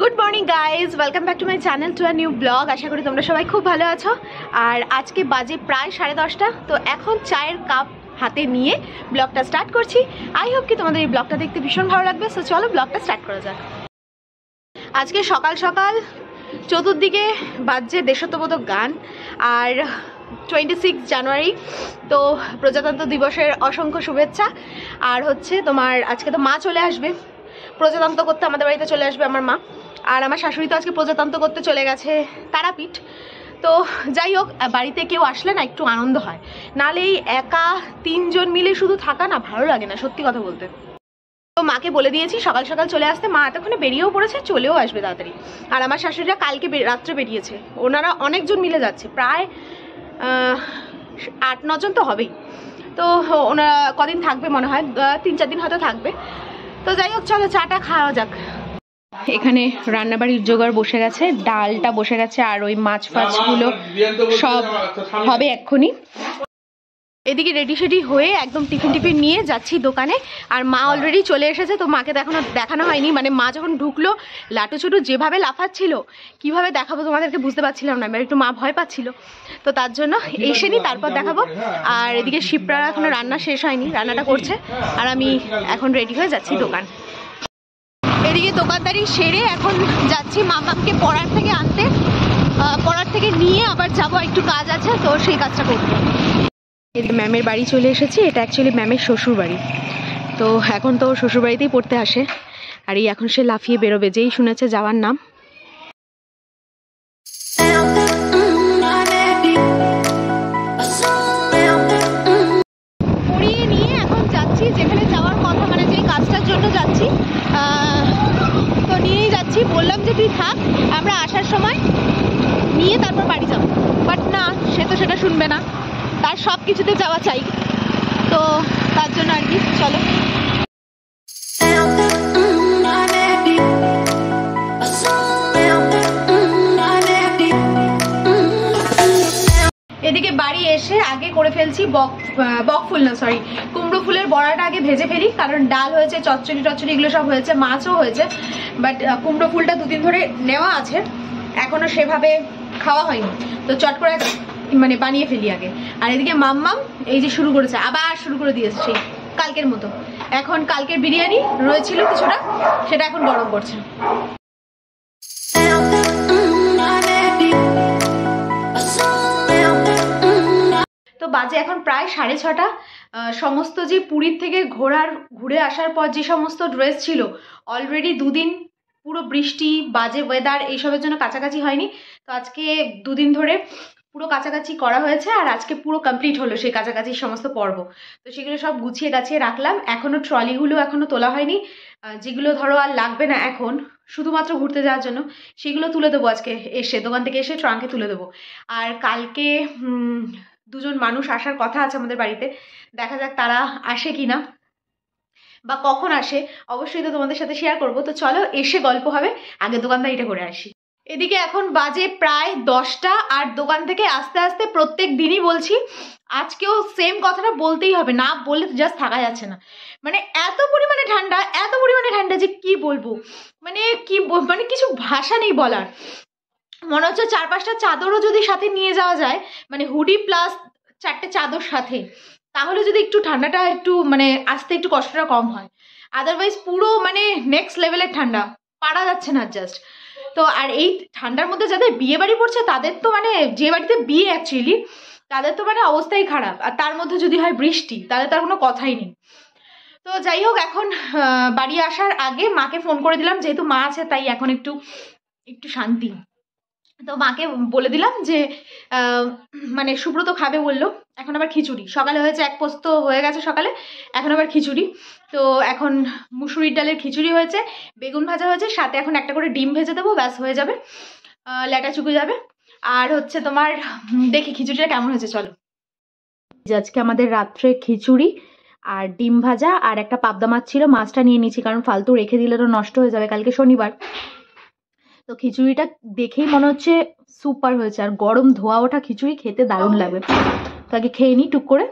Good morning guys, welcome back to my channel to a new blog. আশা করি তোমরা সবাই খুব ভালো আছো। আর আজকে বাজে প্রায় 10:30, তো এখন চায়ের কাপ হাতে নিয়ে ব্লগটা স্টার্ট করছি। আই হোপ কি তোমাদের এই ব্লগটা দেখতে ভীষণ ভালো লাগবে। সো চলো ব্লগটা স্টার্ট করা যাক। আজকে সকাল সকাল চতুর্দিকে বাজছে দেশাত্মবোধক গান। আর 26 জানুয়ারি, তো প্রজাতন্ত্র দিবসের অসংখ্য শুভেচ্ছা। আর হচ্ছে তোমার আজকে তো মা চলে আসবে প্রজাতন্ত্র করতে, আমাদের বাড়িতে চলে আসবে আমার মা। আর আমার শাশুড়ি তো আজকে প্রজাতন্ত্র করতে চলে গেছে তারাপীঠ। তো যাই হোক, বাড়িতে কেউ আসলে না একটু আনন্দ হয়, নাহলে এই একা 3 জন মিলে শুধু থাকা না ভালো লাগে না, সত্যি কথা বলতে। তো মাকে বলে দিয়েছি সকাল সকাল চলে আসতে। মা এতক্ষণে বেরিয়েও পড়েছে, চলেও আসবে তাড়াতাড়ি। আর আমার শাশুড়িরা কালকে রাত্রে বেরিয়েছে, ওনারা অনেকজন মিলে যাচ্ছে, প্রায় 8-9 জন তো হবেই। তো ওনারা কদিন থাকবে মনে হয়, 3-4 দিন হয়তো থাকবে। তো যাই হোক, চলো চাটা খাওয়া যাক। এখানে রান্নাবাড়ির জোগাড় বসে গেছে, ডালটা বসে গেছে, আর ওই মাছ ফাছগুলো সব হবে এক্ষুনি। এদিকে রেডি সেডি হয়ে একদম টিফিন নিয়ে যাচ্ছি দোকানে। আর মা অলরেডি চলে এসেছে, তো মাকে তো এখনো দেখানো হয়নি। মানে মা যখন ঢুকলো, লাটু ছুটু যেভাবে লাফাচ্ছিল, কিভাবে দেখাবো তোমাদেরকে বুঝতে পারছিলাম না, একটু মা ভয় পাচ্ছিল। তো তার জন্য এসে নি, তারপর দেখাবো। আর এদিকে শিপ্রা এখনো রান্না শেষ হয়নি, রান্নাটা করছে। আর আমি এখন রেডি হয়ে যাচ্ছি দোকান। এদিকে দোকানদারি সেরে এখন যাচ্ছি মামাকে পড়ার থেকে আনতে। পড়ার থেকে নিয়ে আবার যাবো, একটু কাজ আছে, তো সেই কাজটা করবো। এদিকে ম্যামের বাড়ি চলে এসেছি। এটা অ্যাকচুয়ালি ম্যামের শ্বশুর বাড়ি। তো এখন তো শ্বশুর বাড়িতেই পড়তে আসে। আর এই এখন সে লাফিয়ে বেরোবে, যেই শুনেছে যাওয়ার নাম। পড়িয়ে নিয়ে এখন যাচ্ছি যেখানে যাওয়ার কথা, মানে যেই কাজটার জন্য যাচ্ছি। তো নিয়েই যাচ্ছি, বললাম যে তুই থাক, আমরা আসার সময় নিয়ে তারপর বাড়ি যাবো। বাট না, সে তো সেটা শুনবে না, তার সব কিছুতে যাওয়া চাই। তো তার জন্য আর কি, চলো। এদিকে বাড়ি এসে আগে করে ফেলছি কুমড়ো ফুলের বড়াটা আগে ভেজে ফেলি, কারণ ডাল হয়েছে, চচ্চড়ি এগুলো সব হয়েছে, মাছও হয়েছে। বাট কুমড়ো ফুলটা 2 দিন ধরে নেওয়া আছে, এখনো সেভাবে খাওয়া হয়নি। তো চট করে মানে বানিয়ে ফেলি আগে। আর এদিকে মাম্মাম এই যে শুরু করেছে, আবার শুরু করে দিয়েছে সেই কালকের মতো। এখন কালকের বিরিয়ানি রয়েছিল কিছুটা, সেটা এখন গরম করছে। তো বাজে এখন প্রায় 6:30। সমস্ত যে পুরীর থেকে ঘুরে আসার পর যে সমস্ত ড্রেস ছিল, অলরেডি 2 দিন পুরো বৃষ্টি, বাজে ওয়েদার, এইসবের জন্য কাছাকাছি হয়নি। তো আজকে 2 দিন ধরে পুরো কাছাকাছি করা হয়েছে, আর আজকে পুরো কমপ্লিট হলো সেই কাছাকাছির সমস্ত পর্ব। তো সেগুলো সব গুছিয়ে গাছিয়ে রাখলাম। এখনো ট্রলিগুলো এখনো তোলা হয়নি, যেগুলো ধরো আর লাগবে না এখন, শুধুমাত্র ঘুরতে যাওয়ার জন্য, সেগুলো তুলে দেবো আজকে এসে, দোকান থেকে এসে ট্রাঙ্কে তুলে দেবো। আর কালকে 2 জন মানুষ আসার কথা আছে আমাদের বাড়িতে, দেখা যাক তারা আসে কিনা বা কখন আসে, অবশ্যই তো তোমাদের সাথে শেয়ার করবো। তো চলো, এসে গল্প হবে, আগে দোকানদারিটা করে আসি। এদিকে এখন বাজে প্রায় 10টা, আর দোকান থেকে আস্তে আস্তে প্রত্যেক দিনই বলছি, আজকেও সেম কথাটা বলতেই হবে, না বললে জাস্ট থাকা যাচ্ছে না। মানে এত পরিমাণে ঠান্ডা যে কি বলবো, মানে কিছু ভাষা নেই বলার। মনে হচ্ছে 4-5টা চাদরও যদি সাথে নিয়ে যাওয়া যায়, মানে হুডি প্লাস 4টে চাদর সাথে, তাহলে যদি একটু ঠান্ডাটা একটু মানে আসতে একটু কষ্টটা কম হয়। আদারওয়াইজ পুরো মানে নেক্সট লেভেলের ঠান্ডা, পারা যাচ্ছে না জাস্ট। তো আর এই ঠান্ডার মধ্যে যাদের বিয়ে বাড়ি পড়ছে, তাদের তো মানে, যে বাড়িতে বিয়ে অ্যাকচুয়ালি, তাদের তো মানে অবস্থাই খারাপ। আর তার মধ্যে যদি হয় বৃষ্টি, তাহলে তার কোনো কথাই নেই। তো যাই হোক, এখন বাড়ি আসার আগে মাকে ফোন করে দিলাম, যেহেতু মা আছে তাই এখন একটু শান্তি। তো মাকে বলে দিলাম যে মানে সুব্রত খাবে বললো, এখন আবার খিচুড়ি। সকালে হয়েছে, 1 পোস্ত হয়ে গেছে সকালে, এখন আবার খিচুড়ি। তো এখন মুসুরির ডালের খিচুড়ি হয়েছে, বেগুন ভাজা হয়েছে, সাথে এখন একটা করে ডিম ভেজে দেবো, ব্যাস হয়ে যাবে, লেটা চুকে যাবে। আর হচ্ছে তোমার দেখি খিচুড়িটা কেমন হয়েছে, চলো। আজকে আমাদের রাত্রে খিচুড়ি আর ডিম ভাজা, আর একটা পাবদা মাছ ছিল, মাছটা নিয়ে নিয়েছি, কারণ ফালতু রেখে দিলে তো নষ্ট হয়ে যাবে, কালকে শনিবার। তো খিচুড়িটা দেখেই মনে হচ্ছে সুপার হয়েছে, আর গরম ধোয়া ওঠা খিচুড়ি খেতে দারুণ লাগবে। তো আগে খেয়ে নিই টুক করে।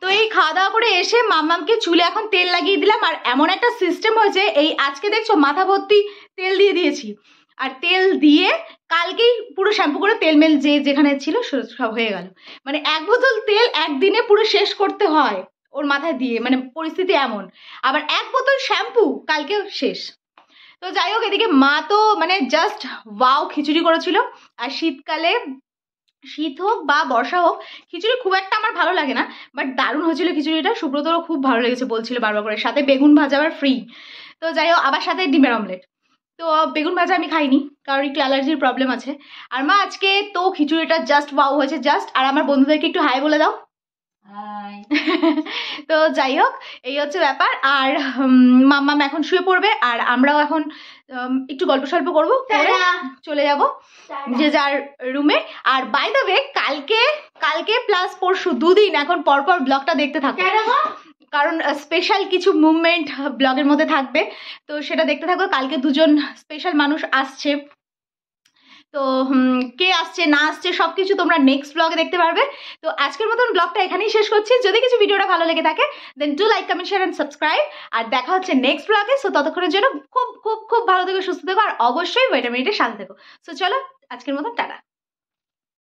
তো এই খাওয়া দাওয়া করে এসে মাম্মামকে চুলে এখন তেল লাগিয়ে দিলাম। আর এমন একটা সিস্টেম হয়েছে, এই আজকে দেখছো মাথা ভর্তি তেল দিয়ে দিয়েছি, আর তেল দিয়ে কালকেই পুরো শ্যাম্পু করে তেল মেল যেখানে ছিল সব হয়ে গেল। মানে 1 বোতল তেল একদিনে পুরো শেষ করতে হয় ওর মাথায় দিয়ে, মানে পরিস্থিতি এমন। আবার 1 বোতল শ্যাম্পু কালকেও শেষ। তো যাই হোক, এদিকে মা তো মানে জাস্ট ওয়াও খিচুড়ি করেছিল। আর শীতকালে, শীত হোক বা বর্ষা হোক, খিচুড়ি খুব একটা আমার ভালো লাগে না, বাট দারুণ হয়েছিল খিচুড়িটা। সুব্রতরও খুব ভালো লেগেছে বলছিল বারবার করে, সাথে বেগুন ভাজা আবার ফ্রি। তো যাই হোক, আবার সাথে ডিমের অমলেট। তো বেগুন ভাজা আমি খাইনি, কারণ একটু অ্যালার্জির প্রবলেম আছে। আর মা আজকে তো খিচুড়িটা জাস্ট ওয়াও হয়েছে জাস্ট। আর আমার বন্ধুদেরকে একটু হাই বলে দাও। তো যাই হোক, এই হচ্ছে ব্যাপার। আর মাম্মাম এখন শুয়ে পড়বে, আর আমরাও এখন একটু গল্প সল্প করবো, চলে যাব যে যার রুমে। আর বাই দ্য ওয়ে, কালকে প্লাস পরশু 2 দিন এখন পরপর ব্লগটা দেখতে থাকো, কারণ স্পেশাল কিছু মুভমেন্ট ব্লগের মধ্যে থাকবে, তো সেটা দেখতে থাকো। কালকে 2জন স্পেশাল মানুষ আসছে, তো কে আসছে না আসছে সবকিছু তোমরা নেক্সট ব্লগে দেখতে পারবে। তো আজকের মতন ব্লগটা এখানেই শেষ করছি। যদি কিছু ভিডিওটা ভালো লেগে থাকে then do like, comment, share and subscribe. আর দেখা হচ্ছে নেক্সট ব্লগে। সো ততক্ষণের জন্য খুব খুব খুব ভালো থেকো, সুস্থ থেকো, আর অবশ্যই ভিটামিনের সাথে থেকো। সো চলো, আজকের মতন টাটা।